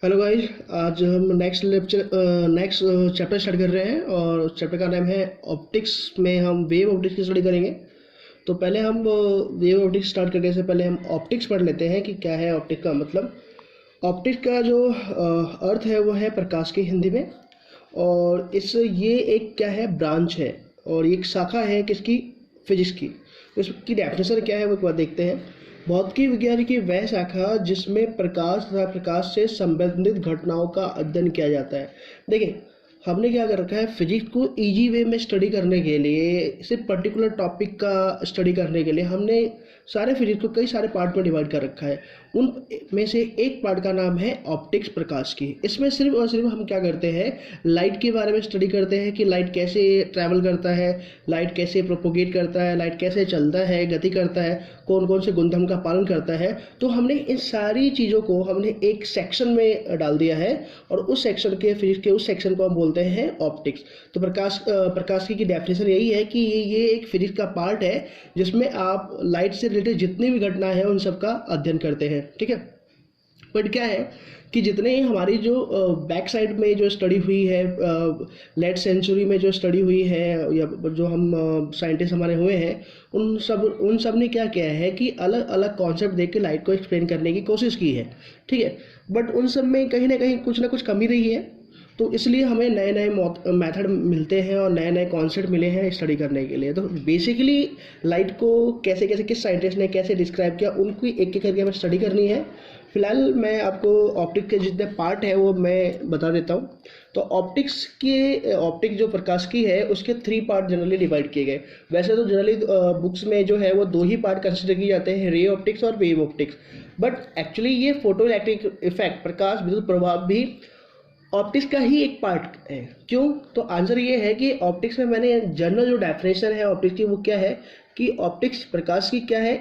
Hello guys. आज हम next chapter start कर रहे हैं और चैप्टर का नाम है ऑप्टिक्स। में हम वेव ऑप्टिक्स की स्टडी करेंगे। तो पहले हम वेव ऑप्टिक्स स्टार्ट करने से पहले हम ऑप्टिक्स पढ़ लेते हैं कि क्या है ऑप्टिक्स का मतलब। ऑप्टिक्स का जो अर्थ है वो है प्रकाश की हिंदी में। और इस ये एक क्या है ब्रांच है और ये एक शाखा है किसकी, फिजिक्स की। तो इसकी डेफिनेशन क्या है वो एक बार देखते हैं। भौतिकी विज्ञान की वह शाखा जिसमें प्रकाश तथा प्रकाश से संबंधित घटनाओं का अध्ययन किया जाता है। देखिए, हमने क्या कर रखा है, फिजिक्स को इजी वे में स्टडी करने के लिए, सिर्फ पर्टिकुलर टॉपिक का स्टडी करने के लिए हमने सारे फिजिक्स को कई सारे पार्ट में डिवाइड कर रखा है। उन में से एक पार्ट का नाम है ऑप्टिक्स, प्रकाश की। इसमें सिर्फ और सिर्फ हम क्या करते हैं, लाइट के बारे में स्टडी करते हैं कि लाइट कैसे ट्रैवल करता है, लाइट कैसे प्रोपोगेट करता है, लाइट कैसे चलता है, गति करता है, कौन कौन से गुणधर्म का पालन करता है। तो हमने इन सारी चीज़ों को हमने एक सेक्शन में डाल दिया है और उस सेक्शन के फिजिक्स के उस सेक्शन को हम बोलते हैं ऑप्टिक्स। तो प्रकाश की डेफिनेशन यही है कि ये एक फिजिक्स का पार्ट है जिसमें आप लाइट से रिलेटेड जितनी भी घटना है उन सब का अध्ययन करते हैं। ठीक है, बट क्या है कि जितने ही हमारी जो बैक साइड में जो स्टडी हुई है, लेट सेंचुरी में जो स्टडी हुई है या जो हम साइंटिस्ट हमारे हुए हैं, उन सब ने क्या किया है कि अलग अलग कॉन्सेप्ट देख के लाइट को एक्सप्लेन करने की कोशिश की है। ठीक है, बट उन सब में कहीं ना कुछ कमी रही है। तो इसलिए हमें नए नए मेथड मिलते हैं और नए नए कॉन्सेप्ट मिले हैं स्टडी करने के लिए। तो बेसिकली लाइट को कैसे कैसे किस साइंटिस्ट ने कैसे डिस्क्राइब किया, उनको एक एक करके हमें स्टडी करनी है। फिलहाल मैं आपको ऑप्टिक के जितने पार्ट है वो मैं बता देता हूँ। तो ऑप्टिक जो प्रकाश की है उसके 3 पार्ट जनरली डिवाइड किए गए। वैसे तो जनरली बुक्स में जो है वो 2 ही पार्ट कंसिडर किए जाते हैं, रे ऑप्टिक्स और वेव ऑप्टिक्स। बट एक्चुअली ये फोटो इलेक्ट्रिक इफेक्ट, प्रकाश विद्युत प्रभाव भी ऑप्टिक्स का ही एक पार्ट है। क्यों? तो आंसर ये है कि ऑप्टिक्स में मैंने जनरल जो डेफिनेशन है ऑप्टिक्स की वो क्या है कि ऑप्टिक्स प्रकाश की क्या है,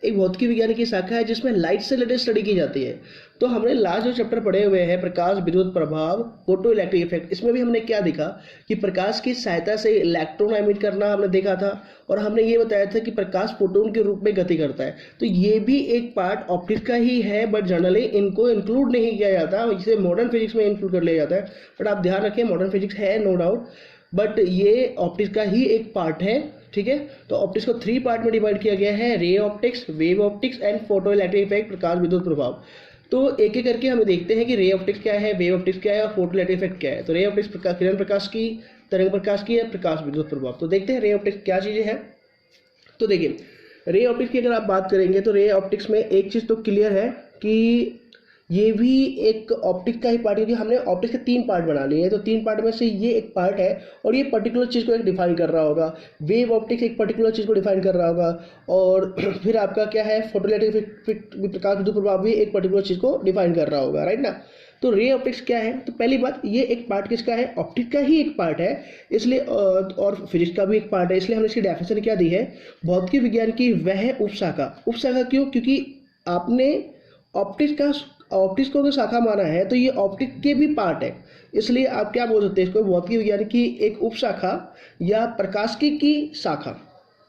एक भौतिकी विज्ञान की शाखा है जिसमें लाइट से रिलेटेड स्टडी की जाती है। तो हमने लास्ट जो चैप्टर पढ़े हुए हैं, प्रकाश विद्युत प्रभाव, फोटो इलेक्ट्रिक इफेक्ट, इसमें भी हमने क्या देखा कि प्रकाश की सहायता से इलेक्ट्रॉन एमिट करना हमने देखा था और हमने ये बताया था कि प्रकाश फोटोन के रूप में गति करता है। तो ये भी एक पार्ट ऑप्टिक्स का ही है, बट जनरली इनको इंक्लूड नहीं किया जाता, इसे मॉडर्न फिजिक्स में इंक्लूड कर लिया जाता है। बट आप ध्यान रखें, मॉडर्न फिजिक्स है नो डाउट, बट ये ऑप्टिक्स का ही एक पार्ट है। ठीक है, तो ऑप्टिक्स को 3 पार्ट में डिवाइड किया गया है, ray optics, wave optics and photoelectric effect, प्रकाश विद्युत प्रभाव। तो एक एक करके हमें देखते हैं कि रे ऑप्टिक्स क्या है, वेव ऑप्टिक्स क्या है और फोटो इलेक्ट्रिक इफेक्ट क्या है। तो रे ऑप्टिक्स किरण प्रकाश की, तरंग प्रकाश की है, प्रकाश विद्युत प्रभाव। तो देखते हैं रे ऑप्टिक्स क्या चीज़ें हैं। तो देखिए, रे ऑप्टिक्स की अगर आप बात करेंगे तो रे ऑप्टिक्स में एक चीज़ तो क्लियर है कि ये भी एक ऑप्टिक्स का ही पार्ट है, क्योंकि हमने ऑप्टिक्स के 3 पार्ट बना लिए हैं। तो 3 पार्ट में से ये एक पार्ट है और ये पर्टिकुलर चीज़ को एक डिफाइन कर रहा होगा। वेव ऑप्टिक्स एक पर्टिकुलर चीज़ को डिफाइन कर रहा होगा और फिर आपका क्या है, फोटो इलेक्ट्रिक प्रकाश विद्युत प्रभाव भी एक पर्टिकुलर चीज़ को डिफाइन कर रहा होगा, राइट ना। तो रे ऑप्टिक्स क्या है, तो पहली बात, ये एक पार्ट किसका है, ऑप्टिक्स का ही एक पार्ट है। इसलिए और फिजिक्स का भी एक पार्ट है, इसलिए हमने इसकी डेफिनेशन क्या दी है, भौतिकी विज्ञान की वह उपशाखा। उपशाखा क्यों? क्योंकि आपने ऑप्टिक्स को अगर शाखा माना है तो ये ऑप्टिक्स के भी पार्ट है। इसलिए आप क्या बोल सकते हैं इसको, भौतिकी विज्ञान की एक उपशाखा या प्रकाशिकी की शाखा।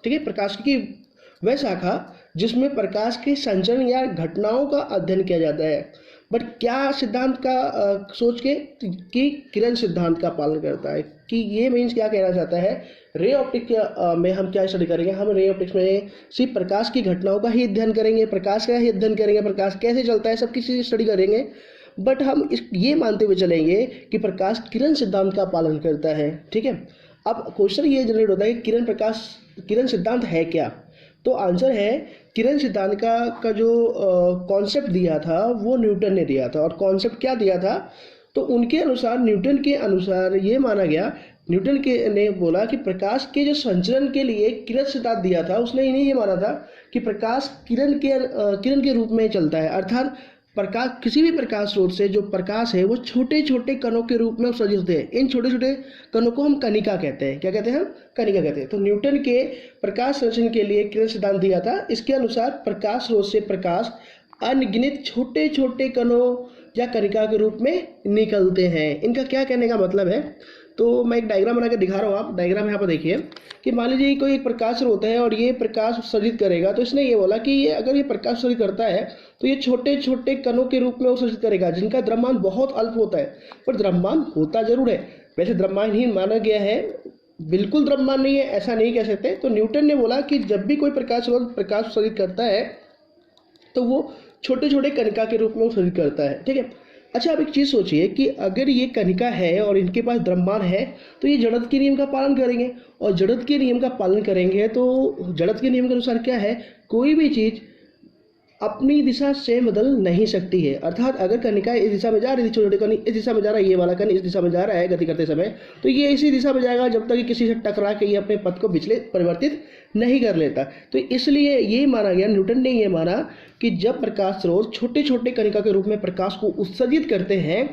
ठीक है, प्रकाशिकी की वह शाखा जिसमें प्रकाश के संचरण या घटनाओं का अध्ययन किया जाता है। बट क्या सिद्धांत का सोच के कि किरण सिद्धांत का पालन करता है। कि ये मीन्स क्या कहना चाहता है, रे ऑप्टिक्स में हम क्या स्टडी करेंगे, हम रे ऑप्टिक्स में सिर्फ प्रकाश की घटनाओं का ही अध्ययन करेंगे, प्रकाश का ही अध्ययन करेंगे, प्रकाश कैसे चलता है सब की चीज़ स्टडी करेंगे। बट हम ये मानते हुए चलेंगे कि प्रकाश किरण सिद्धांत का पालन करता है। ठीक है, अब क्वेश्चन ये जनरेट होता है कि किरण सिद्धांत है क्या। तो आंसर है, किरण सिद्धांत का जो कॉन्सेप्ट दिया था वो न्यूटन ने दिया था। और कॉन्सेप्ट क्या दिया था, तो उनके अनुसार, न्यूटन के अनुसार ये माना गया, न्यूटन के ने बोला कि प्रकाश के जो संचरण के लिए किरण सिद्धांत दिया था, उसने इन्हें ये माना था कि प्रकाश किरण के रूप में चलता है। अर्थात प्रकाश, किसी भी प्रकाश स्रोत से जो प्रकाश है वो छोटे छोटे कणों के रूप में सृजित होते हैं। इन छोटे छोटे कणों को हम कणिका कहते हैं। क्या कहते हैं? हम कणिका कहते हैं। तो न्यूटन के प्रकाश संचरण के लिए किरण सिद्धांत दिया था। इसके अनुसार प्रकाश स्रोत से प्रकाश अनगिनत छोटे छोटे कणों या कणिका के रूप में निकलते हैं। इनका क्या कहने का मतलब है, तो मैं एक डायग्राम बना के दिखा रहा हूँ, आप डायग्राम यहाँ पर देखिए कि मान लीजिए कोई एक प्रकाश होता है और ये प्रकाश उत्सर्जित करेगा। तो इसने ये बोला कि ये अगर ये प्रकाश उत्सर्जित करता है तो ये छोटे छोटे कणों के रूप में उत्सर्जित करेगा जिनका द्रव्यमान बहुत अल्प होता है, पर द्रव्यमान होता जरूर है। वैसे द्रव्यमान ही माना गया है, बिल्कुल द्रव्यमान नहीं है ऐसा नहीं कह सकते। तो न्यूटन ने बोला कि जब भी कोई प्रकाश उत्सर्जित करता है तो वो छोटे छोटे कणिका के रूप में उत्सर्जित करता है, ठीक है। अच्छा, आप एक चीज़ सोचिए कि अगर ये कणिका है और इनके पास द्रव्यमान है तो ये जड़त्व के नियम का पालन करेंगे, और जड़त्व के नियम का पालन करेंगे तो जड़त्व के नियम के अनुसार क्या है, कोई भी चीज़ अपनी दिशा से बदल नहीं सकती है। अर्थात अगर कणिका इस दिशा में जा रही थी, छोटे कण इस दिशा में जा रहा है, ये वाला कण इस दिशा में जा रहा है गति करते समय, तो ये इसी दिशा में जाएगा जब तक कि किसी से टकरा के ये अपने पथ को परिवर्तित नहीं कर लेता। तो इसलिए ये माना गया, न्यूटन ने ये माना कि जब प्रकाश स्रोत छोटे छोटे कणिका के रूप में प्रकाश को उत्सर्जित करते हैं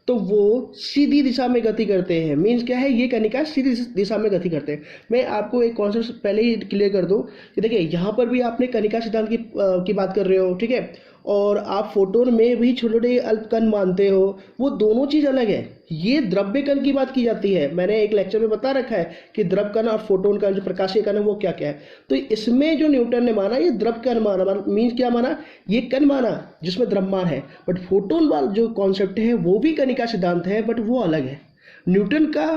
तो वो सीधी दिशा में गति करते हैं। मीन्स क्या है, ये कणिका सीधी दिशा में गति करते हैं। मैं आपको एक कॉन्सेप्ट पहले ही क्लियर कर दूं कि देखिए यहाँ पर भी आपने कणिका सिद्धांत की बात कर रहे हो, ठीक है, और आप फोटोन में भी छोटे छोटे अल्प कण मानते हो, वो दोनों चीज़ अलग है। ये द्रव्य कण की बात की जाती है, मैंने एक लेक्चर में बता रखा है कि द्रव कण और फोटोन कण जो प्रकाशीय कण है वो क्या क्या है। तो इसमें जो न्यूटन ने माना ये द्रव कण माना, मीन्स क्या माना, ये कण माना जिसमें द्रव्यमान है। बट फोटोन वाला जो कॉन्सेप्ट है वो भी कणिका सिद्धांत है, बट वो अलग है। न्यूटन का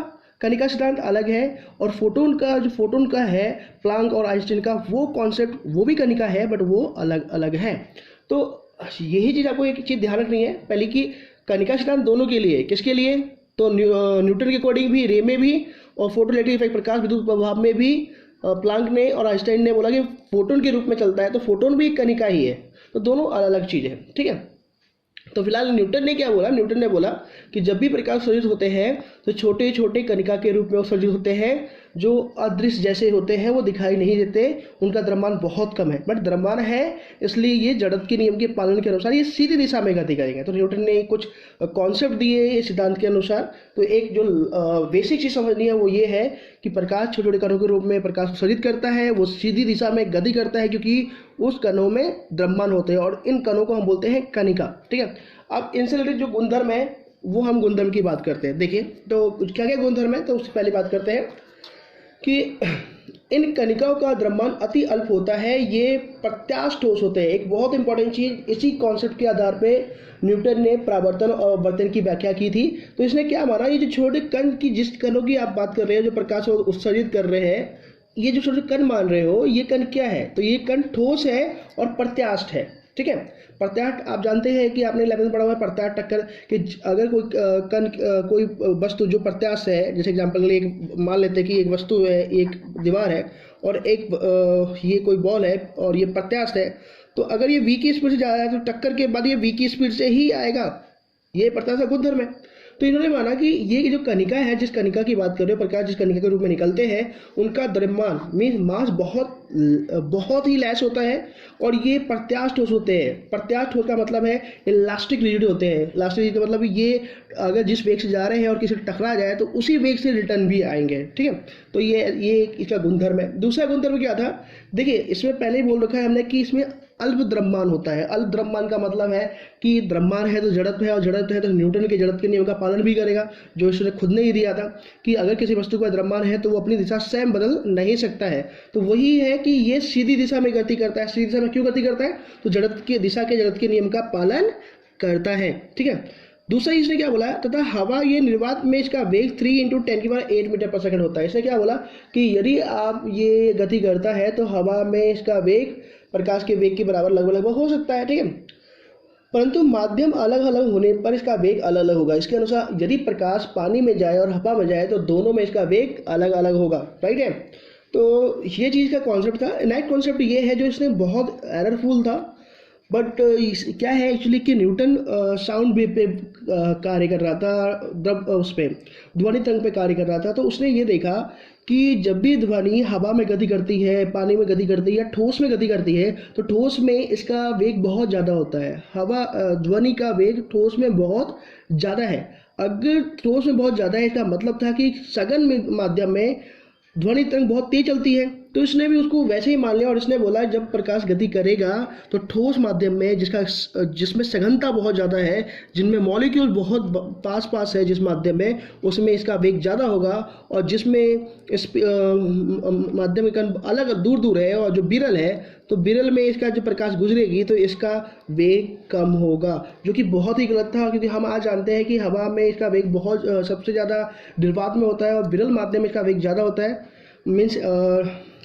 कणिका सिद्धांत अलग है और फोटोन का है प्लांक और आइंस्टाइन का वो कॉन्सेप्ट, वो भी कणिका है बट वो अलग अलग है। तो यही चीज़ आपको एक चीज़ ध्यान रखनी है पहले कि कणिका सिद्धांत दोनों के लिए, किसके लिए, तो न्यूटन के अकॉर्डिंग भी रे में भी और फोटोइलेक्ट्रिक इफेक्ट प्रकाश विद्युत प्रभाव में भी प्लांक ने और आइंस्टाइन ने बोला कि फोटोन के रूप में चलता है, तो फोटोन भी एक कणिका ही है। तो दोनों अलग अलग चीज़ है, ठीक है। तो फिलहाल न्यूटन ने क्या बोला, न्यूटन ने बोला कि जब भी प्रकाश उत्सर्जित होते हैं तो छोटे छोटे कणिका के रूप में उत्सर्जित होते हैं जो अदृश्य जैसे होते हैं, वो दिखाई नहीं देते, उनका द्रव्यमान बहुत कम है, बट द्रव्यमान है इसलिए ये जड़त्व के नियम के पालन के अनुसार ये सीधी दिशा में गति करेंगे। तो न्यूटन ने कुछ कॉन्सेप्ट दिए इस सिद्धांत के अनुसार। तो एक जो बेसिक चीज़ समझनी है वो ये है कि प्रकाश छोटे छोटे कणों के रूप में प्रकाश उत्सर्जित करता है, वो सीधी दिशा में गति करता है क्योंकि उस कणों में द्रव्यमान होते हैं और इन कणों को हम बोलते हैं कणिका, ठीक है। अब इनसे रिलेटेड जो गुणधर्म है वो हम गुणधर्म की बात करते हैं। देखिए तो क्या क्या गुणधर्म है, तो उससे पहले बात करते हैं कि इन कणिकाओं का द्रव्यमान अति अल्प होता है, ये प्रत्यास्थ ठोस होते हैं। एक बहुत इंपॉर्टेंट चीज, इसी कॉन्सेप्ट के आधार पे न्यूटन ने परावर्तन और वर्तन की व्याख्या की थी। तो इसने क्या माना, ये जो छोटे कण की, जिस कणों की आप बात कर रहे हो जो प्रकाश को उत्सर्जित कर रहे हैं, ये जो छोटे कण मान रहे हो ये कण क्या है, तो ये कण ठोस है और प्रत्यास्थ है, ठीक है। प्रत्यास्थ आप जानते हैं कि आपने 11th में पढ़ा हुआ है प्रत्यास्थ टक्कर, कि अगर कोई कण कोई वस्तु जो प्रत्यास्थ है, जैसे एग्जांपल के लिए मान लेते हैं कि एक वस्तु है, एक दीवार है और एक ये कोई बॉल है और ये प्रत्यास्थ है, तो अगर ये v की स्पीड से जा रहा है तो टक्कर के बाद ये v की स्पीड से ही आएगा, ये प्रत्यास्थ गुणधर्म है। तो इन्होंने माना कि ये जो कणिका है, जिस कणिका की बात कर रहे हो, प्रकाश जिस कणिका के रूप में निकलते हैं, उनका द्रव्यमान मीन्स मास बहुत ही लेस होता है और ये प्रत्यास्थ ठोस होते हैं। प्रत्यास्थ ठोस का मतलब है इलास्टिक रिजिड होते हैं। इलास्टिक रिजिड का मतलब ये अगर जिस वेग से जा रहे हैं और किसी टकरा जाए तो उसी वेग से रिटर्न भी आएंगे, ठीक है। तो ये इसका गुणधर्म है। दूसरा गुणधर्म क्या था, देखिए इसमें पहले ही बोल रखा है हमने कि इसमें अल्प द्रव्यमान होता है। अल्प द्रव्यमान का मतलब है कि द्रव्यमान है तो जड़त्व है, और जड़त्व है तो न्यूटन के जड़त्व के नियम का पालन भी करेगा, जो इसने खुद ने ही दिया था कि अगर किसी वस्तु का द्रव्यमान है तो वो अपनी दिशा स्वयं बदल नहीं सकता है। तो वही है कि ये सीधी दिशा में गति करता है। सीधी दिशा में क्यों गति करता है, तो जड़त्व की दिशा के जड़त्व के नियम का पालन करता है, ठीक है। दूसरा इसने क्या बोला, तथा हवा ये निर्वात में इसका वेग 3 × 10⁸ मीटर पर सेकंड होता है। इसने क्या बोला कि यदि आप ये गति करता है तो हवा में इसका वेग प्रकाश के वेग के बराबर लगभग हो सकता है, ठीक है। परंतु माध्यम अलग अलग होने पर इसका वेग अलग अलग होगा। इसके अनुसार यदि प्रकाश पानी में जाए और हवा में जाए तो दोनों में इसका वेग अलग अलग होगा, राइट है। तो ये चीज़ का कॉन्सेप्ट था। नेक्स्ट कॉन्सेप्ट ये है जो इसने बहुत एररफुल था, बट क्या है एक्चुअली कि न्यूटन साउंड वेव पे कार्य कर रहा था, उस पर ध्वनि तरंग पे कार्य कर रहा था। तो उसने ये देखा कि जब भी ध्वनि हवा में गति करती है, पानी में गति करती है या ठोस में गति करती है, तो ठोस में इसका वेग बहुत ज़्यादा होता है। ध्वनि का वेग ठोस में बहुत ज़्यादा है। अगर ठोस में बहुत ज़्यादा है, इसका मतलब था कि सघन माध्यम में ध्वनि तरंग बहुत तेज चलती है तो इसने भी उसको वैसे ही मान लिया और इसने बोला जब प्रकाश गति करेगा तो ठोस माध्यम में जिसमें सघनता बहुत ज़्यादा है, जिनमें मॉलिक्यूल बहुत पास पास है जिस माध्यम में, उसमें इसका वेग ज़्यादा होगा, और जिसमें इस माध्यम का अलग दूर दूर है और जो विरल है, तो विरल में इसका जो प्रकाश गुजरेगी तो इसका वेग कम होगा, जो कि बहुत ही गलत था, क्योंकि हम आज जानते हैं कि हवा में इसका वेग बहुत सबसे ज़्यादा निर्वात में होता है और विरल माध्यम में इसका वेग ज़्यादा होता है। मीन्स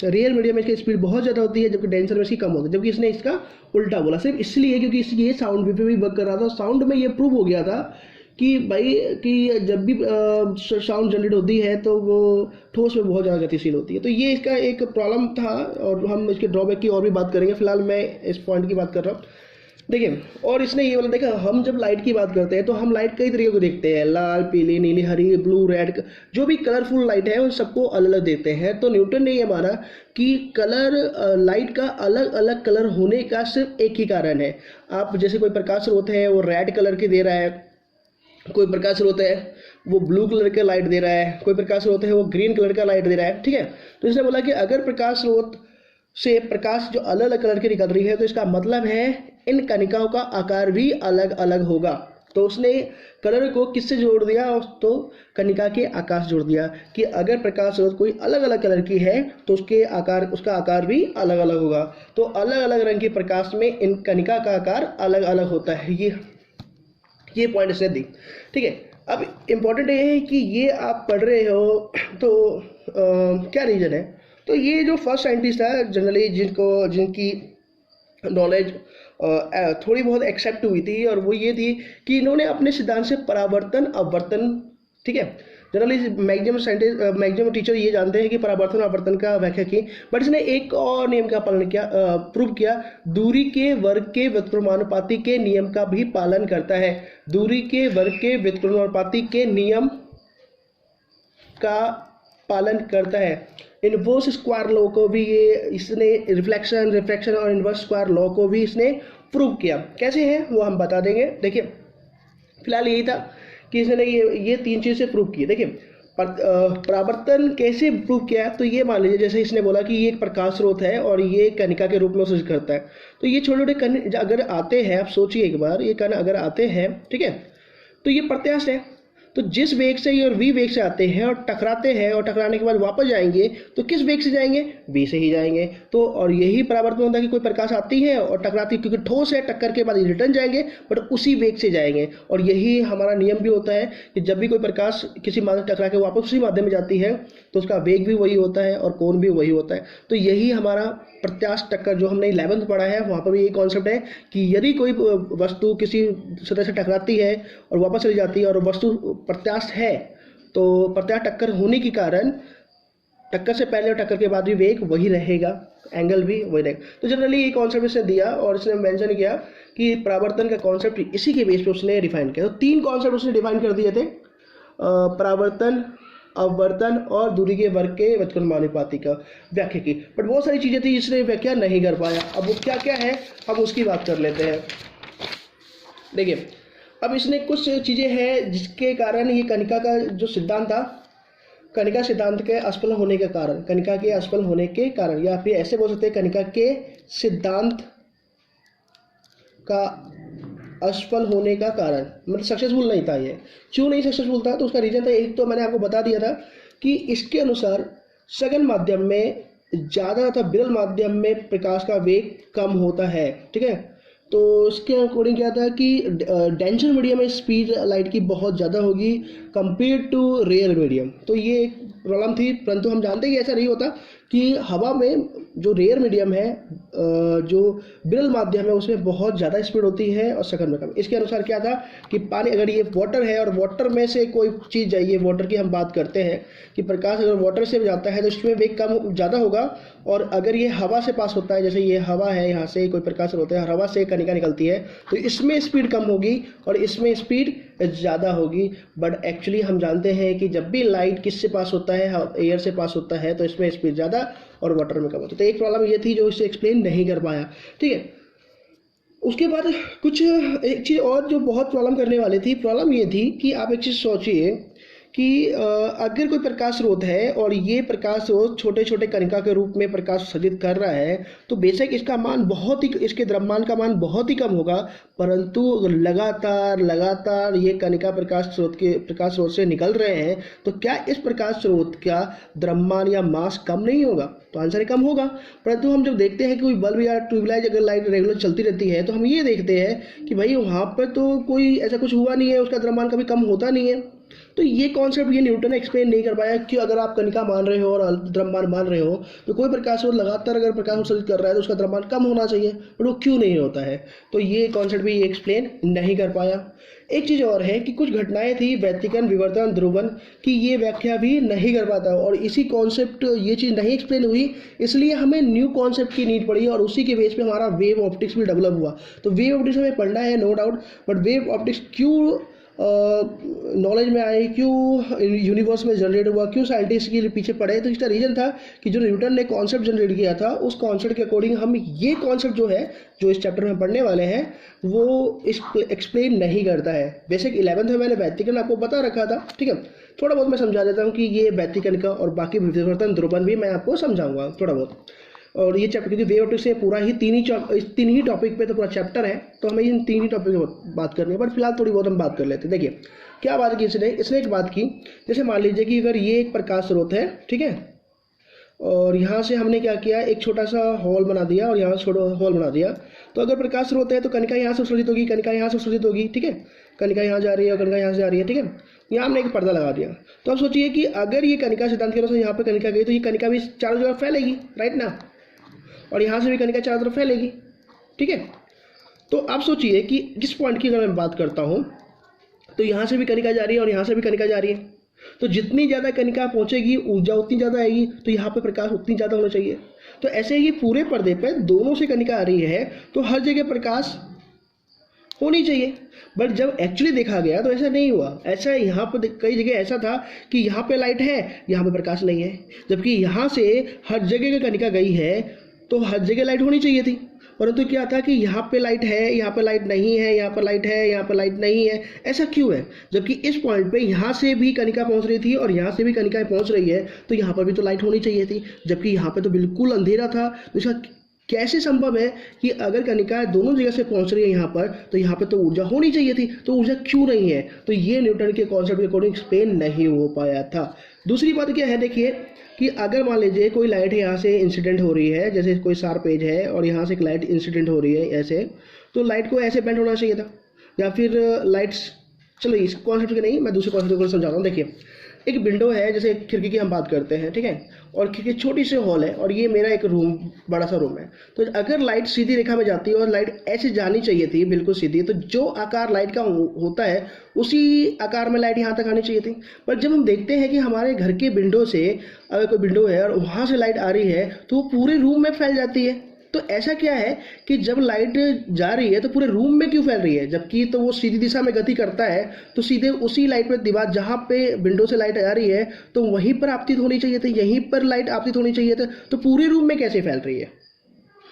रियल मीडियम में इसकी स्पीड बहुत ज़्यादा होती है, जबकि डेंसर में इसकी कम होती है, जबकि इसने इसका उल्टा बोला सिर्फ इसलिए क्योंकि ये साउंड वेव पे भी वर्क कर रहा था। साउंड में ये प्रूव हो गया था कि भाई कि जब भी साउंड जनरेट होती है तो वो ठोस में बहुत ज़्यादा गतिशील होती है। तो ये इसका एक प्रॉब्लम था और हम इसके ड्रॉबैक की और भी बात करेंगे, फिलहाल मैं इस पॉइंट की बात कर रहा हूँ। देखिए, और इसने ये बोला, देखा हम जब लाइट की बात करते हैं तो हम लाइट कई तरीके को देखते हैं, लाल, पीली, नीली, हरी, ब्लू, रेड, जो भी कलरफुल लाइट है उन सबको अलग अलग देखते हैं। तो न्यूटन ने ये माना कि कलर लाइट का अलग अलग कलर होने का सिर्फ एक ही कारण है। आप जैसे कोई प्रकाश स्रोत है वो रेड कलर की दे रहा है, कोई प्रकाश स्रोत है वो ब्लू कलर का लाइट दे रहा है, कोई प्रकाश स्रोत है वो ग्रीन कलर का लाइट दे रहा है, ठीक है। तो इसने बोला कि अगर प्रकाश स्रोत से प्रकाश जो अलग अलग कलर की निकल रही है तो इसका मतलब है इन कणिकाओं का आकार भी अलग अलग होगा। तो उसने कलर को किससे जोड़ दिया, तो कणिका के आकार से जोड़ दिया कि अगर प्रकाश स्रोत कोई अलग अलग कलर की है तो उसका आकार भी अलग अलग होगा। तो अलग अलग रंग के प्रकाश में इन कणिका का आकार अलग अलग होता है। ये पॉइंट इसने दी, ठीक है। अब इम्पॉर्टेंट ये है कि ये आप पढ़ रहे हो तो क्या रीज़न है। तो ये जो फर्स्ट साइंटिस्ट है जनरली जिनकी नॉलेज थोड़ी बहुत एक्सेप्ट हुई थी, और वो ये थी कि इन्होंने अपने सिद्धांत से परावर्तन अपवर्तन, ठीक है, जनरली मैक्सिमम टीचर ये जानते हैं कि परावर्तन अपवर्तन का व्याख्या की, बट इसने एक और नियम का पालन किया, प्रूव किया, दूरी के वर्ग के व्युत्क्रमानुपाती के नियम का भी पालन करता है। दूरी के वर्ग के व्युत्क्रमानुपाती के नियम का पालन करता है। इनवर्स स्क्वायर लॉ को भी इसने रिफ्लेक्शन और इनवर्स स्क्वायर लॉ को भी इसने प्रूव किया। कैसे है वो हम बता देंगे। देखिए, फिलहाल यही था कि इसने ये तीन चीज़ें प्रूव की। देखिए, परावर्तन कैसे प्रूव किया, तो ये मान लीजिए जैसे इसने बोला कि ये एक प्रकाश स्रोत है और ये कणिका के रूप में सूचित करता है। तो ये छोटे छोटे कण अगर आते हैं, आप सोचिए एक बार, ये कण अगर आते हैं, ठीक है, तो ये प्रत्यास्थ है। तो जिस वेग से ये और v वेग से आते हैं और टकराते हैं और टकराने के बाद वापस जाएंगे, तो किस वेग से जाएंगे, v से ही जाएंगे। तो और यही परावर्तन होता है कि कोई प्रकाश आती है और टकराती है, क्योंकि ठोस है, टक्कर के बाद रिटर्न जाएंगे बट उसी वेग से जाएंगे। और यही हमारा नियम भी होता है कि जब भी कोई प्रकाश किसी माध्यम टकरा के वापस उसी माध्यम में जाती है तो उसका वेग भी वही होता है और कोण भी वही होता है। तो यही हमारा प्रत्यास्थ टक्कर जो हमने 11th पढ़ा है वहाँ पर भी यही कॉन्सेप्ट है कि यदि कोई वस्तु किसी सतह से टकराती है और वापस चली जाती है और वस्तु प्रत्यास्थ है, तो प्रत्यास्थ टक्कर होने के कारण टक्कर से पहले और टक्कर के बाद भी वेग वही रहेगा, एंगल भी वही रहेगा। तो जनरली ये कॉन्सेप्ट इसने दिया और इसने मेंशन किया कि परावर्तन का कॉन्सेप्ट इसी के बेस पे उसने डिफाइन किया। तो 3 कॉन्सेप्ट उसने डिफाइन कर दिए थे, परावर्तन, अपवर्तन और दूरी के वर्ग के व्युत्क्रमानुपाती का व्याख्या की। बट बहुत सारी चीज़ें थी जिसने व्याख्या नहीं कर पाया। अब वो क्या क्या है हम उसकी बात कर लेते हैं। देखिए, अब इसने कुछ चीज़ें हैं जिसके कारण ये कणिका का जो सिद्धांत था, कणिका सिद्धांत के असफल होने के कारण, कणिका के असफल होने के कारण, या फिर ऐसे बोल सकते हैं कणिका के सिद्धांत का असफल होने का कारण, मतलब सक्सेसफुल नहीं था। ये क्यों नहीं सक्सेसफुल था, तो उसका रीजन था, एक तो मैंने आपको बता दिया था कि इसके अनुसार सघन माध्यम में ज़्यादा तथा विरल माध्यम में प्रकाश का वेग कम होता है, ठीक है। तो इसके अकॉर्डिंग क्या था कि डेंसर मीडियम में स्पीड लाइट की बहुत ज़्यादा होगी कंपेयर टू रेयर मीडियम। तो ये एक प्रॉब्लम थी, परंतु हम जानते हैं कि ऐसा नहीं होता कि हवा में जो रेयर मीडियम है, जो विरल माध्यम है, उसमें बहुत ज़्यादा स्पीड होती है और सघन में कम। इसके अनुसार क्या था कि पानी, अगर ये वाटर है और वाटर में से कोई चीज़ जाइए, वाटर की हम बात करते हैं कि प्रकाश अगर वाटर से जाता है तो इसमें वेग कम ज़्यादा होगा, और अगर ये हवा से पास होता है, जैसे ये हवा है, यहाँ से कोई प्रकाश होता है, हवा से कणिका निकलती है, तो इसमें स्पीड कम होगी और इसमें स्पीड ज़्यादा होगी। बट एक्चुअली हम जानते हैं कि जब भी लाइट किससे पास होता है, एयर से पास होता है, तो इसमें स्पीड ज़्यादा और वाटर में कम होता है। तो एक प्रॉब्लम ये थी जो इसे एक्सप्लेन नहीं कर पाया, ठीक है। उसके बाद एक चीज़ और जो बहुत प्रॉब्लम करने वाली थी, प्रॉब्लम ये थी कि आप एक चीज़ सोचिए कि अगर कोई प्रकाश स्रोत है और ये प्रकाश स्रोत छोटे छोटे कणिका के रूप में प्रकाश उत्सर्जित कर रहा है, तो बेशक इसका मान बहुत ही, इसके द्रव्यमान का मान बहुत ही कम होगा, परंतु लगातार लगातार ये कणिका प्रकाश स्रोत से निकल रहे हैं, तो क्या इस प्रकाश स्रोत का द्रव्यमान या मास कम नहीं होगा? तो आंसर कम होगा। परंतु हम जब देखते हैं कि कोई बल्ब या ट्यूबलाइट अगर लाइट रेगुलर चलती रहती है, तो हम ये देखते हैं कि भाई वहाँ पर तो कोई ऐसा कुछ हुआ नहीं है, उसका द्रव्यमान कभी कम होता नहीं है। तो ये कॉन्सेप्ट ये न्यूटन ने एक्सप्लेन नहीं कर पाया कि अगर आप कणिका मान रहे हो और द्रव्यमान मान रहे हो, तो कोई प्रकाश स्रोत लगातार अगर प्रकाश उत्सर्जित कर रहा है तो उसका द्रव्यमान कम होना चाहिए, बट वो क्यों नहीं होता है? तो ये कॉन्सेप्ट भी एक्सप्लेन नहीं कर पाया। एक चीज़ और है कि कुछ घटनाएं थी व्यतिकरण, विवर्तन, ध्रुवन की ये व्याख्या भी नहीं कर पाता, और इसी कॉन्सेप्ट ये चीज़ नहीं एक्सप्लेन हुई, इसलिए हमें न्यू कॉन्सेप्ट की नीड पड़ी और उसी के बेस पे हमारा वेव ऑप्टिक्स भी डेवलप हुआ। तो वेव ऑप्टिक्स हमें पढ़ना है, no doubt, but wave optics क्यों नॉलेज में आए, क्यों यूनिवर्स में जनरेट हुआ, क्यों साइंटिस्ट के पीछे पड़े? तो इसका रीज़न था कि जो न्यूटन ने कॉन्सेप्ट जनरेट किया था, उस कॉन्सेप्ट के अकॉर्डिंग हम ये कॉन्सेप्ट जो है, जो इस चैप्टर में पढ़ने वाले हैं, वो एक्सप्लेन नहीं करता है। बेसिक 11th में मैंने व्यतिकरण आपको बता रखा था, ठीक है। थोड़ा बहुत मैं समझा देता हूँ कि ये व्यतिकरण का और बाकी विवर्तन, ध्रुवन भी मैं आपको समझाऊंगा थोड़ा बहुत। और ये चैप्टर, क्योंकि वेव ऑप्टिक्स से पूरा ही तीन ही टॉपिक पे तो पूरा चैप्टर है, तो हमें इन तीन ही टॉपिक पे बात करनी है, बट फिलहाल थोड़ी बहुत हम बात कर लेते हैं। देखिए क्या बात की इसने एक बात की, जैसे मान लीजिए कि अगर ये एक प्रकाश स्रोत है, ठीक है, और यहाँ से हमने क्या किया, एक छोटा सा हॉल बना दिया और यहाँ छोटा हॉल बना दिया। तो अगर प्रकाश स्रोत है तो कणिका यहाँ से उत्सर्जित होगी, कणिका यहाँ से उत्सर्जित होगी, ठीक है, कणिका यहाँ जा रही है, कणिका यहाँ से जा रही है, ठीक है। यहाँ हमने एक पर्दा लगा दिया। तो अब सोचिए कि अगर ये कणिका सिद्धांत के अनुसार यहाँ पे कणिका गई, तो ये कणिका भी चारों जगह फैलेगी, राइट ना, और यहाँ से भी कणिका चारों तरफ फैलेगी, ठीक है। तो आप सोचिए कि किस पॉइंट की अगर मैं बात करता हूँ, तो यहाँ से भी कणिका जा रही है और यहाँ से भी कणिका जा रही है, तो जितनी ज़्यादा कणिका पहुँचेगी ऊर्जा उतनी ज़्यादा आएगी, तो यहाँ पे प्रकाश उतनी ज़्यादा होना चाहिए। तो ऐसे ही पूरे पर्दे पे दोनों से कणिका आ रही है, तो हर जगह प्रकाश होनी चाहिए। बट जब एक्चुअली देखा गया तो ऐसा नहीं हुआ। ऐसा यहाँ पर कई जगह ऐसा था कि यहाँ पे लाइट है, यहाँ पे प्रकाश नहीं है, जबकि यहाँ से हर जगह का कणिका गई है, तो हर जगह लाइट होनी चाहिए थी। परंतु क्या था कि यहाँ पे लाइट है, यहाँ पे लाइट नहीं है, यहाँ पर लाइट है, यहाँ पर लाइट नहीं है। ऐसा क्यों है? जबकि इस पॉइंट पे यहाँ से भी कणिका पहुँच रही थी और यहाँ से भी कणिका पहुँच रही है, तो यहाँ पर भी तो लाइट होनी चाहिए थी, जबकि यहाँ पे तो बिल्कुल अंधेरा था। तो इसका कैसे संभव है कि अगर कणिका दोनों जगह से पहुंच रही है यहाँ पर, तो यहाँ पर तो ऊर्जा होनी चाहिए थी, तो ऊर्जा क्यों नहीं है? तो ये न्यूटन के कॉन्सेप्ट के अकॉर्डिंग एक्सप्लेन नहीं हो पाया था। दूसरी बात क्या है, देखिए कि अगर मान लीजिए कोई लाइट यहाँ से इंसिडेंट हो रही है, जैसे कोई शार्प एज है और यहाँ से एक लाइट इंसिडेंट हो रही है ऐसे, तो लाइट को ऐसे बेंड होना चाहिए था, या फिर लाइट्स, चलो इस कॉन्सेप्ट के नहीं, मैं दूसरे कॉन्सेप्ट को समझाता हूँ। देखिए एक विंडो है, जैसे खिड़की की हम बात करते हैं, ठीक है, और खिड़की छोटी सी हॉल है और ये मेरा एक रूम, बड़ा सा रूम है। तो अगर लाइट सीधी रेखा में जाती है और लाइट ऐसे जानी चाहिए थी बिल्कुल सीधी, तो जो आकार लाइट का होता है उसी आकार में लाइट यहाँ तक आनी चाहिए थी। पर जब हम देखते हैं कि हमारे घर के विंडो से, अगर कोई विंडो है और वहाँ से लाइट आ रही है, तो वो पूरे रूम में फैल जाती है। तो ऐसा क्या है कि जब लाइट जा रही है तो पूरे रूम में क्यों फैल रही है? जबकि तो वो सीधी दिशा में गति करता है, तो सीधे उसी लाइट पर दीवार, जहाँ पे विंडो से लाइट आ रही है, तो वहीं पर आपतित होनी चाहिए थी, यहीं पर लाइट आपतित होनी चाहिए था, तो पूरे रूम में कैसे फैल रही है?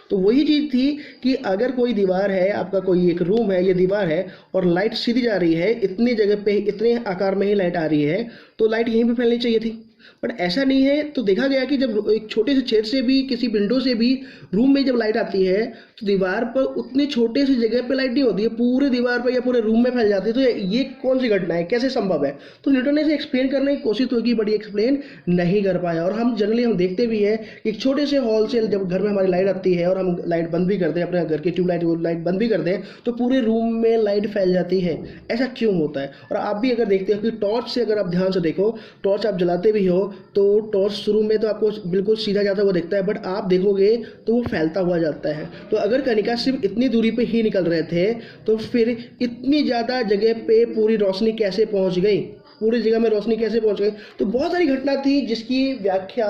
तो वही चीज़ थी कि अगर कोई दीवार है, आपका कोई एक रूम है, ये दीवार है और लाइट सीधी जा रही है, इतनी जगह पे इतने आकार में ही लाइट आ रही है, तो लाइट यहीं पे फैलनी चाहिए थी। बट ऐसा नहीं है। तो देखा गया कि जब एक छोटे से छेद से भी, किसी विंडो से भी रूम में जब लाइट आती है, तो दीवार पर उतने छोटे से जगह पे लाइट नहीं होती है, पूरे दीवार पर या पूरे रूम में फैल जाती है। तो ये कौन सी घटना है, कैसे संभव है? तो न्यूटन ने इसे एक्सप्लेन करने की कोशिश तो की, बट ये एक्सप्लेन नहीं कर पाया। और हम जनरली हम देखते भी है कि एक छोटे से हॉल से जब घर में हमारी लाइट आती है और हम लाइट बंद भी करते हैं, अपने घर की ट्यूबलाइट लाइट बंद भी करते हैं, तो पूरे रूम में लाइट फैल जाती है। ऐसा क्यों होता है? और आप भी अगर देखते हो कि टॉर्च से, अगर आप ध्यान से देखो, टॉर्च आप जलाते भी हो तो टॉर्च शुरू में तो आपको बिल्कुल सीधा जाता हुआ दिखता है, बट आप देखोगे तो वो फैलता हुआ जाता है। तो अगर कणिका सिर्फ इतनी दूरी पे ही निकल रहे थे, तो फिर इतनी ज़्यादा जगह पे पूरी रोशनी कैसे पहुंच गई, पूरी जगह में रोशनी कैसे पहुंच गई? तो बहुत सारी घटना थी जिसकी व्याख्या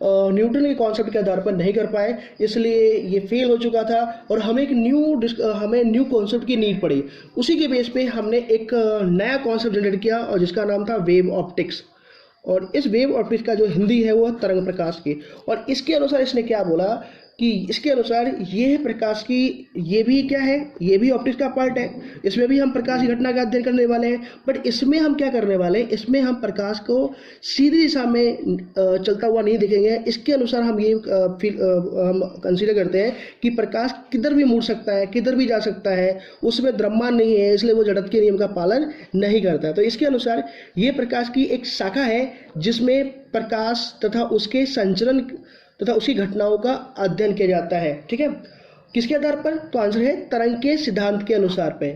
न्यूटन के कॉन्सेप्ट के आधार पर नहीं कर पाए, इसलिए ये फेल हो चुका था। और हमें एक न्यू कॉन्सेप्ट की नीड पड़ी। उसी के बेस पे हमने एक नया कॉन्सेप्ट जनरेट किया और जिसका नाम था वेव ऑप्टिक्स। और इस वेव ऑप्टिक्स का जो हिंदी है वो तरंग प्रकाश की। और इसके अनुसार इसने क्या बोला कि इसके अनुसार ये है प्रकाश की, ये भी क्या है, ये भी ऑप्टिक्स का पार्ट है, इसमें भी हम प्रकाश की घटना का अध्ययन करने वाले हैं। बट इसमें हम क्या करने वाले हैं, इसमें हम प्रकाश को सीधी दिशा में चलता हुआ नहीं देखेंगे। इसके अनुसार हम ये हम कंसीडर करते हैं कि प्रकाश किधर भी मुड़ सकता है, किधर भी जा सकता है, उसमें द्रव्यमान नहीं है, इसलिए वो जड़त्व के नियम का पालन नहीं करता है। तो इसके अनुसार ये प्रकाश की एक शाखा है जिसमें प्रकाश तथा उसके संचरण तथा उसकी घटनाओं का अध्ययन किया जाता है। ठीक है, किसके आधार पर? तो आंसर है तरंग के सिद्धांत के अनुसार पे।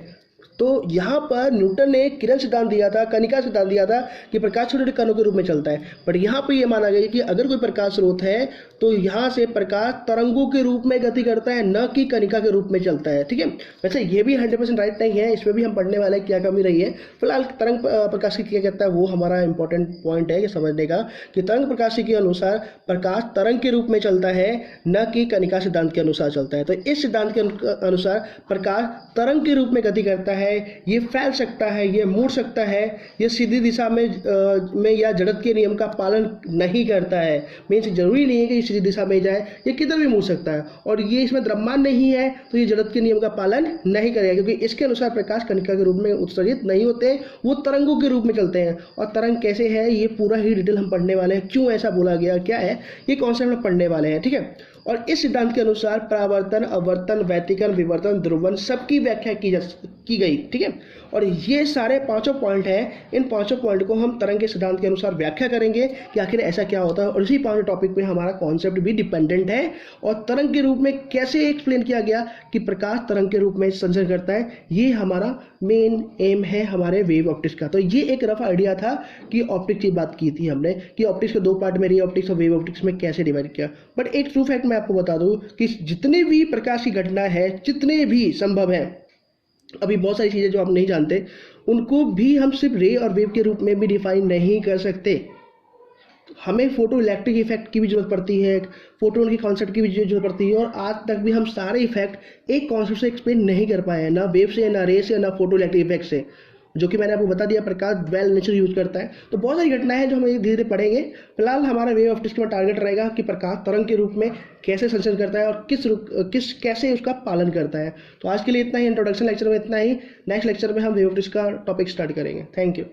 तो यहाँ पर न्यूटन ने किरण सिद्धांत दिया था, कणिका सिद्धांत दिया था कि प्रकाश छोटे छोटे कणों के रूप में चलता है। बट यहाँ पे ये माना गया कि अगर कोई प्रकाश स्रोत है तो यहाँ से प्रकाश तरंगों के रूप में गति करता है, न कि कणिका के रूप में चलता है। ठीक है, वैसे ये भी 100% राइट नहीं है, इसमें भी हम पढ़ने वाले हैं क्या कमी रही है। फिलहाल तरंग प्रकाश की क्या कहता है वो हमारा इंपॉर्टेंट पॉइंट है कि समझने का, कि तरंग प्रकाश के अनुसार प्रकाश तरंग के रूप में चलता है, न कि कणिका सिद्धांत के अनुसार चलता है। तो इस सिद्धांत के अनुसार प्रकाश तरंग के रूप में गति करता है, ये फैल सकता है, ये मुड़ सकता है, ये सीधी दिशा में या जड़त्व के नियम का पालन नहीं करता है। मीन्स जरूरी नहीं है कि सीधी दिशा में जाए, ये किधर भी मुड़ सकता है। और ये इसमें द्रव्यमान नहीं है तो ये जड़त्व के नियम का पालन नहीं करेगा, क्योंकि इसके अनुसार प्रकाश कणिका के रूप में उत्सर्जित नहीं होते, वो तरंगों के रूप में चलते हैं। और तरंग कैसे है ये पूरा ही डिटेल हम पढ़ने वाले हैं, क्यों ऐसा बोला गया, क्या है ये कॉन्सेप्ट हम पढ़ने वाले हैं। ठीक है, और इस सिद्धांत के अनुसार परावर्तन, अवर्तन, व्यतिकरण, विवर्तन, ध्रुवन सबकी व्याख्या की गई। ठीक है, और ये सारे पांचों पॉइंट हैं, इन पांचों पॉइंट को हम तरंग के सिद्धांत के अनुसार व्याख्या करेंगे कि आखिर ऐसा क्या होता है। और इसी पांचों टॉपिक पे हमारा कॉन्सेप्ट भी डिपेंडेंट है, और तरंग के रूप में कैसे एक्सप्लेन किया गया कि प्रकाश तरंग के रूप में संचरण करता है, ये हमारा मेन एम है हमारे वेव ऑप्टिक्स का। तो ये एक रफ आइडिया था कि ऑप्टिक्स की बात की थी हमने, कि ऑप्टिक्स के दो पार्ट में रे ऑप्टिक्स और वेव ऑप्टिक्स में कैसे डिवाइड किया। बट एक ट्रू फैक्ट मैं आपको बता दूं कि जितने भी प्रकाश की घटना है, जितने भी संभव है, अभी बहुत सारी चीजें जो आप नहीं जानते उनको भी हम सिर्फ रे और वेव के रूप में भी डिफाइन नहीं कर सकते। हमें फोटो इलेक्ट्रिक इफेक्ट की भी जरूरत पड़ती है, फोटोन की कॉन्सेप्ट की भी जरूरत पड़ती है, और आज तक भी हम सारे इफेक्ट एक कॉन्सेप्ट से एक्सप्लेन नहीं कर पाए हैं, ना वेव से, ना रे से, ना फोटो इलेक्ट्रिक इफेक्ट से, जो कि मैंने आपको बता दिया प्रकाश वेल नेचर यूज करता है। तो बहुत सारी घटनाएं हैं जो हम धीरे धीरे पढ़ेंगे। फिलहाल हमारा वेव ऑप्टिक्स में टारगेट रहेगा कि प्रकाश तरंग के रूप में कैसे संचरण करता है और कैसे उसका पालन करता है। तो आज के लिए इतना ही, इंट्रोडक्शन लेक्चर में इतना ही। नेक्स्ट लेक्चर में हम वेव ऑप्टिक्स का टॉपिक स्टार्ट करेंगे। Thank you.